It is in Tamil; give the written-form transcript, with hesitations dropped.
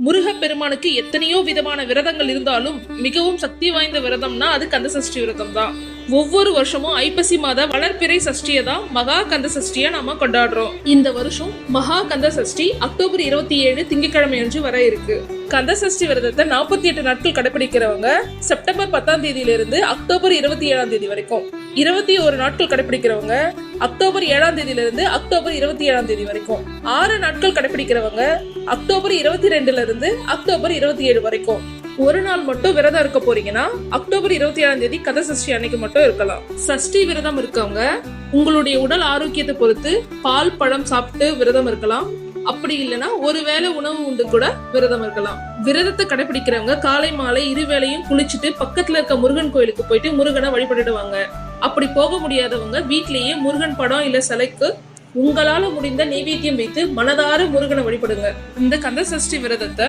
முருகப்பெருமானுக்கு எத்தனையோ விதமான விரதங்கள் இருந்தாலும் மிகவும் சக்தி வாய்ந்த விரதம்னா அது கந்த சஷ்டி விரதம் தான். ஒவ்வொரு வருஷமும் ஐப்பசி மாத வளர்ப்பிறை சஷ்டியை தான் மகா கந்த சஷ்டியா நாம கொண்டாடுறோம். இந்த வருஷம் மகா கந்த சஷ்டி அக்டோபர் 27 திங்கட்கிழமை அன்று வர இருக்கு. கந்த சஷ்டி விரதத்தை 48 நாட்கள் கடைபிடிக்கிறவங்க செப்டம்பர் 10ஆம் தேதியிலிருந்து அக்டோபர் 27ஆம் தேதி வரைக்கும், 21 நாட்கள் கடைபிடிக்கிறவங்க அக்டோபர் 7ஆம் தேதியிலிருந்து அக்டோபர் 27ஆம் தேதி வரைக்கும், 6 நாட்கள் கடைபிடிக்கிறவங்க அக்டோபர் 22ல இருந்து அக்டோபர் 27 வரைக்கும், ஒரு நாள் மட்டும் விரதம் இருக்க போறீங்கன்னா அக்டோபர் 27ஆம் தேதி கந்த சஷ்டி அன்னைக்கு மட்டும் இருக்கலாம். சஷ்டி விரதம் இருக்கவங்க உங்களுடைய உடல் ஆரோக்கியத்தை பொறுத்து பால் பழம் சாப்பிட்டு விரதம் இருக்கலாம். அப்படி இல்லைன்னா ஒருவேளை உணவு உண்டு கூட விரதம் இருக்கலாம். விரதத்தை கடைபிடிக்கிறவங்க காலை மாலை இருவேளையும் குளிச்சுட்டு பக்கத்துல இருக்க முருகன் கோயிலுக்கு போயிட்டு முருகனை வழிபட்டுடுவாங்க. அப்படி போக முடியாதவங்க வீட்லயே முருகன் படம் இல்ல சிலைக்கு உங்களால முடிந்த நைவேத்தியம் வைத்து மனதார முருகனை வழிபடுங்க. இந்த கந்த சஷ்டி விரதத்தை